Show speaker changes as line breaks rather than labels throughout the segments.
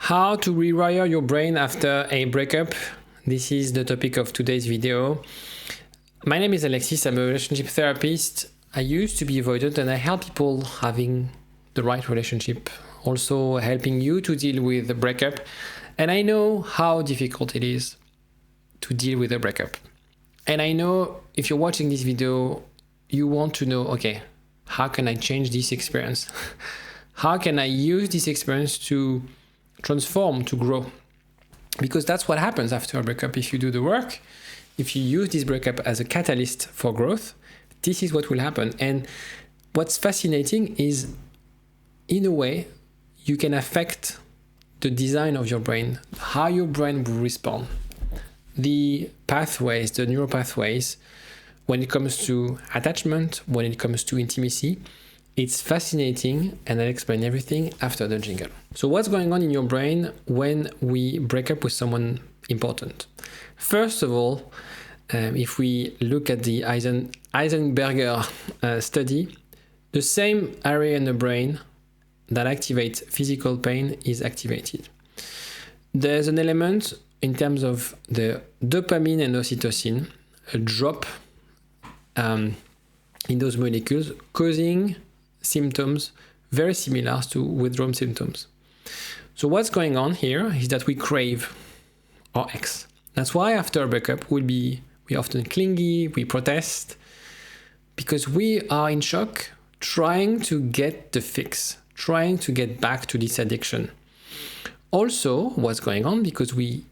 How to rewire your brain after a breakup. This is the topic of today's video. My name is Alexis. I'm a relationship therapist. I used to be avoidant and I help people having the right relationship, also helping you to deal with the breakup. And I know how difficult it is to deal with a breakup. And I know if you're watching this video, you want to know, okay, how can I change this experience? How can I use this experience to transform, to grow? Because that's what happens after a breakup. If you do the work, if you use this breakup as a catalyst for growth, this is what will happen. And what's fascinating is, in a way, you can affect the design of your brain, how your brain will respond, the pathways, the neural pathways, when it comes to attachment, when it comes to intimacy. It's fascinating, and I'll explain everything after the jingle. So what's going on in your brain when we break up with someone important? First of all, if we look at the Eisenberger study, the same area in the brain that activates physical pain is activated. There's an element in terms of the dopamine and oxytocin, a drop in those molecules, causing symptoms very similar to withdrawal symptoms. So what's going on here is that we crave our ex. That's why after a breakup we often clingy, we protest, because we are in shock, trying to get the fix, trying to get back to this addiction. Also, what's going on, because we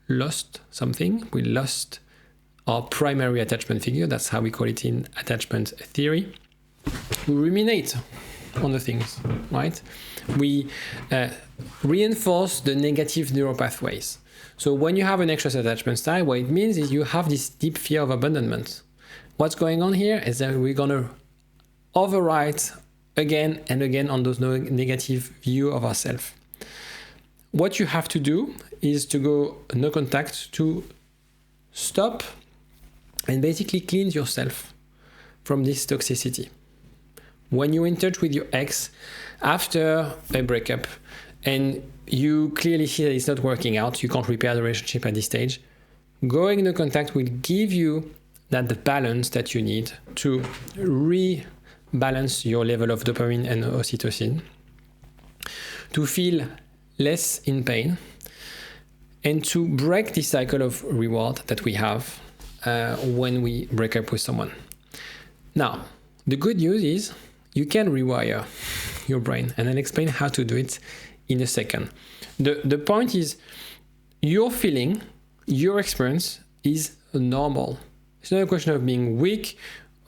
lost something, we lost our primary attachment figure, that's how we call it in attachment theory. We ruminate on the things, right? We reinforce the negative neural pathways. So when you have an anxious attachment style, what it means is you have this deep fear of abandonment. What's going on here is that we're going to overwrite again and again on those negative view of ourselves. What you have to do is to go no contact, to stop and basically cleanse yourself from this toxicity. When you're in touch with your ex after a breakup and you clearly see that it's not working out, you can't repair the relationship at this stage, going no contact will give you the balance that you need to rebalance your level of dopamine and oxytocin, to feel less in pain, and to break this cycle of reward that we have when we break up with someone. Now, the good news is you can rewire your brain, and I'll explain how to do it in a second. The point is, your feeling, your experience is normal. It's not a question of being weak,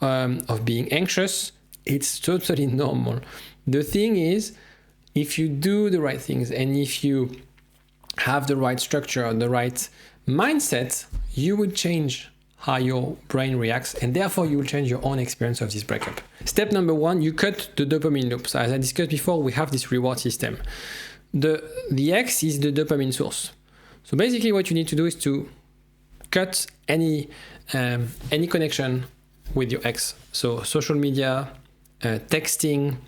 of being anxious. It's totally normal. The thing is, if you do the right things and if you have the right structure, the right mindset, you will change how your brain reacts, and therefore you will change your own experience of this breakup. Step number one, you cut the dopamine loop. So as I discussed before, we have this reward system. The ex is the dopamine source. So basically what you need to do is to cut any connection with your ex. So social media, texting.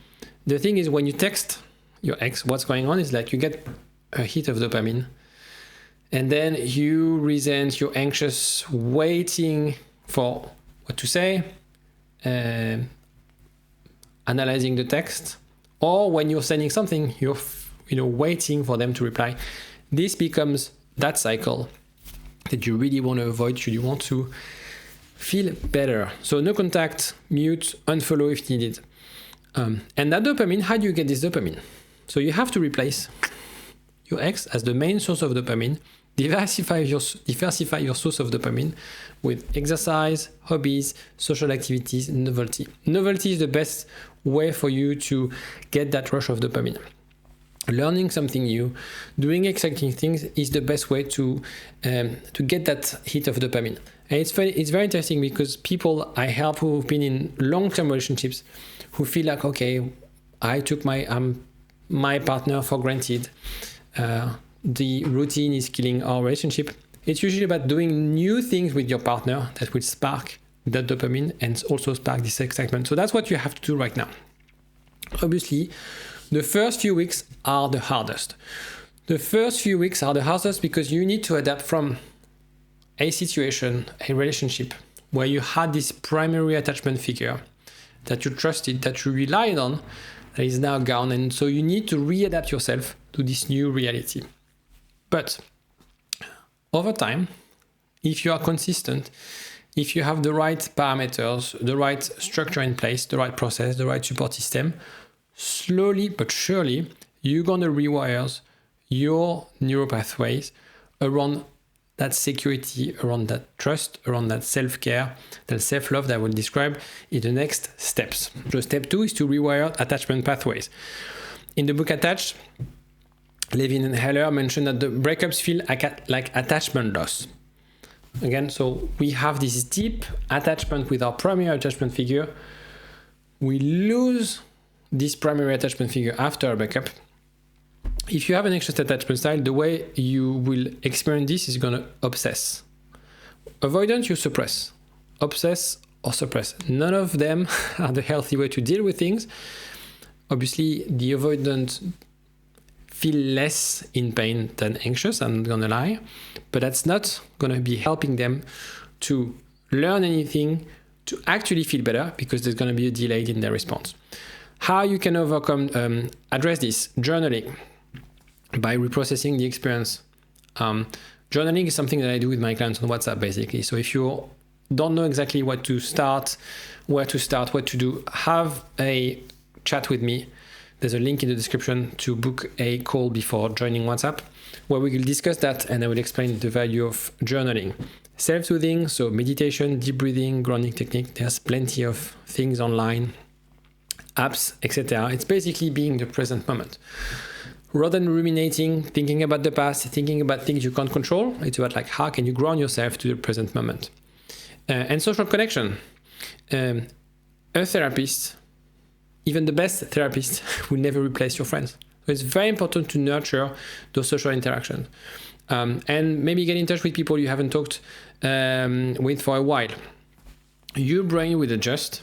The thing is, when you text your ex, what's going on is that you get a hit of dopamine, and then you resent, you're anxious, waiting for what to say, analyzing the text, or when you're sending something, you're waiting for them to reply. This becomes that cycle that you really want to avoid. You want to feel better. So no contact, mute, unfollow if needed. And that dopamine, how do you get this dopamine? So you have to replace your ex as the main source of dopamine. Diversify your source of dopamine with exercise, hobbies, social activities, novelty. Novelty is the best way for you to get that rush of dopamine. Learning something new, doing exciting things is the best way to get that hit of dopamine. And it's very interesting, because people I help who've been in long-term relationships who feel like, okay, I took my partner for granted. The routine is killing our relationship. It's usually about doing new things with your partner that will spark that dopamine and also spark this excitement. So that's what you have to do right now. Obviously, the first few weeks are the hardest. The first few weeks are the hardest because you need to adapt from a situation, a relationship where you had this primary attachment figure that you trusted, that you relied on, that is now gone. And so you need to readapt yourself to this new reality. But over time, if you are consistent, if you have the right parameters, the right structure in place, the right process, the right support system, slowly but surely, you're going to rewire your neural pathways around that security, around that trust, around that self-care, that self-love that I will describe in the next steps. So step 2 is to rewire attachment pathways. In the book Attached, Levin and Heller mentioned that the breakups feel like attachment loss. Again, so we have this deep attachment with our primary attachment figure. We lose this primary attachment figure after a breakup. If you have an anxious attachment style, the way you will experience this is going to obsess. Avoidant, you suppress. Obsess or suppress. None of them are the healthy way to deal with things. Obviously, the avoidant feel less in pain than anxious, I'm not gonna lie, but that's not gonna be helping them to learn anything, to actually feel better, because there's gonna be a delay in their response. How you can address this? Journaling, by reprocessing the experience. Journaling is something that I do with my clients on WhatsApp, basically. So if you don't know exactly what to start, where to start, what to do, have a chat with me. There's a link in the description to book a call before joining WhatsApp, where we will discuss that and I will explain the value of journaling. Self-soothing, so meditation, deep breathing, grounding technique. There's plenty of things online, apps, etc. It's basically being the present moment. Rather than ruminating, thinking about the past, thinking about things you can't control, it's about like how can you ground yourself to the present moment. And social connection. A therapist, even the best therapist, will never replace your friends. So it's very important to nurture those social interactions. And maybe get in touch with people you haven't talked with for a while. Your brain will adjust.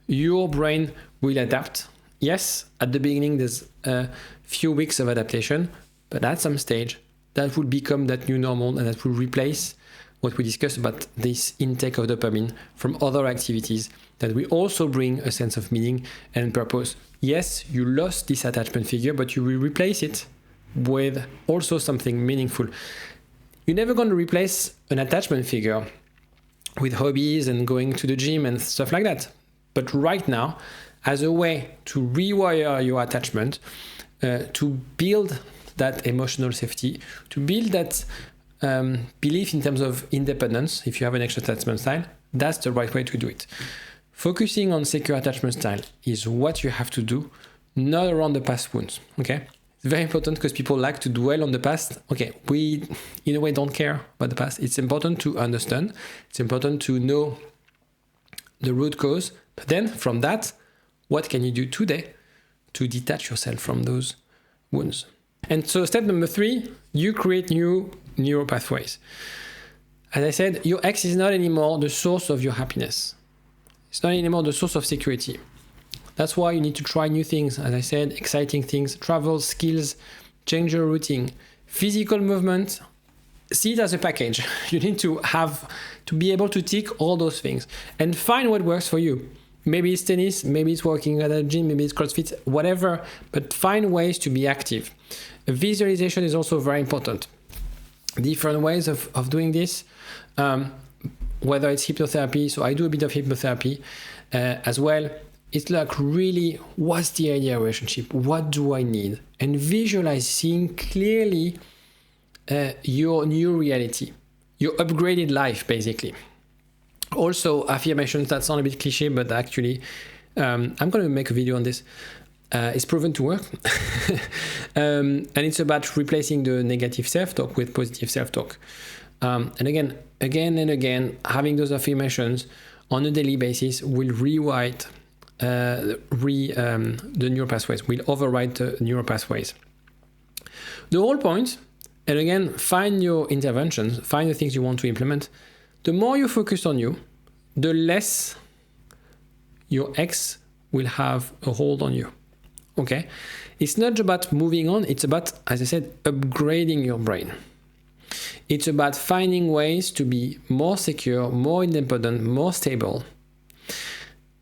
Your brain will adapt. Yes, at the beginning, there's a few weeks of adaptation, but at some stage, that will become that new normal and that will replace what we discussed about this intake of dopamine from other activities that will also bring a sense of meaning and purpose. Yes, you lost this attachment figure, but you will replace it with also something meaningful. You're never going to replace an attachment figure with hobbies and going to the gym and stuff like that. But right now, as a way to rewire your attachment, to build that emotional safety, to build that belief in terms of independence, if you have an extra attachment style, that's the right way to do it. Focusing on secure attachment style is what you have to do, not around the past wounds, okay? It's very important because people like to dwell on the past. Okay, we, in a way, don't care about the past. It's important to understand. It's important to know the root cause. But then from that, what can you do today to detach yourself from those wounds? And so step number 3, you create new neural pathways. As I said, your ex is not anymore the source of your happiness. It's not anymore the source of security. That's why you need to try new things. As I said, exciting things, travel, skills, change your routine, physical movement. See it as a package. You need to be able to tick all those things and find what works for you. Maybe it's tennis, maybe it's working at a gym, maybe it's CrossFit, whatever, but find ways to be active. Visualization is also very important. Different ways of doing this, whether it's hypnotherapy, so I do a bit of hypnotherapy as well. It's like really, what's the ideal relationship? What do I need? And visualize, seeing clearly your new reality, your upgraded life, basically. Also, affirmations, that sound a bit cliche, but actually, I'm going to make a video on this. It's proven to work. And it's about replacing the negative self-talk with positive self-talk. And again and again, having those affirmations on a daily basis will rewrite the neural pathways, will override the neural pathways. The whole point, and again, find your interventions, find the things you want to implement. The more you focus on you, the less your ex will have a hold on you. Okay? It's not about moving on, it's about, as I said, upgrading your brain. It's about finding ways to be more secure, more independent, more stable.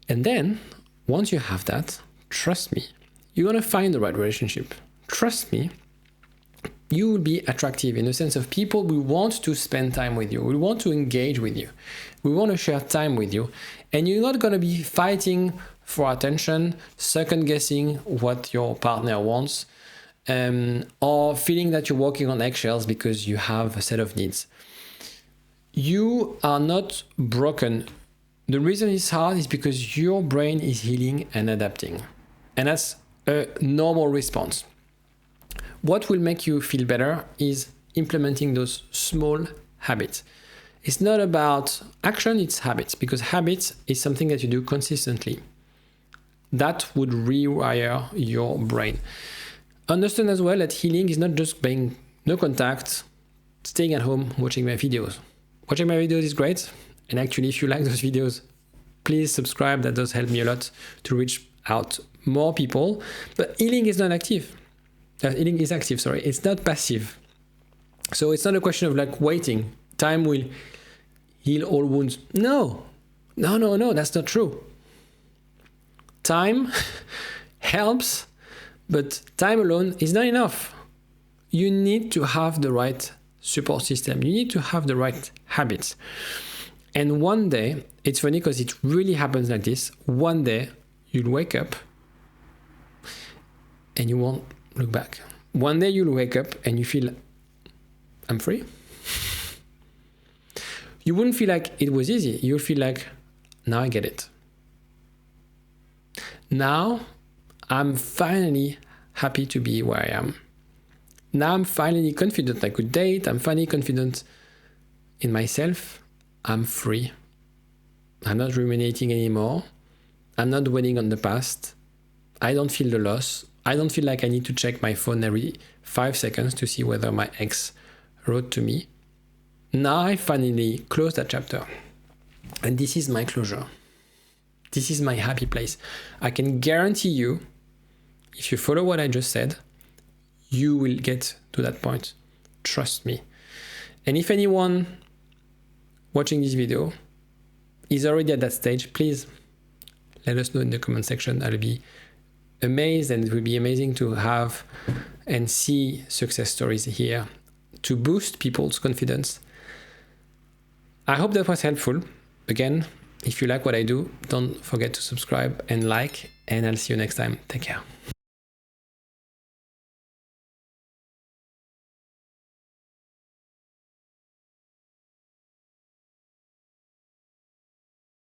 And then, once you have that, trust me, you're going to find the right relationship. Trust me, you will be attractive in the sense of people will want to spend time with you, will want to engage with you, will want to share time with you, and you're not going to be fighting for attention, second guessing what your partner wants, or feeling that you're walking on eggshells because you have a set of needs. You are not broken. The reason it's hard is because your brain is healing and adapting. And that's a normal response. What will make you feel better is implementing those small habits. It's not about action, it's habits, because habits is something that you do consistently. That would rewire your brain. Understand as well that healing is not just being no contact, staying at home, watching my videos. Watching my videos is great. And actually, if you like those videos, please subscribe. That does help me a lot to reach out more people. But healing is not active. Healing is active, sorry. It's not passive. So it's not a question of like waiting. Time will heal all wounds. No, that's not true. Time helps, but time alone is not enough. You need to have the right support system. You need to have the right habits. And one day, it's funny because it really happens like this. One day, you'll wake up and you won't look back. One day, you'll wake up and you feel, I'm free. You wouldn't feel like it was easy. You'll feel like, now I get it. Now, I'm finally happy to be where I am. Now I'm finally confident I could date. I'm finally confident in myself. I'm free. I'm not ruminating anymore. I'm not dwelling on the past. I don't feel the loss. I don't feel like I need to check my phone every 5 seconds to see whether my ex wrote to me. Now I finally close that chapter. And this is my closure. This is my happy place. I can guarantee you, if you follow what I just said, you will get to that point. Trust me. And if anyone watching this video is already at that stage, please let us know in the comment section. I'll be amazed, and it will be amazing to have and see success stories here to boost people's confidence. I hope that was helpful. Again, if you like what I do, don't forget to subscribe and like, and I'll see you next time. Take care.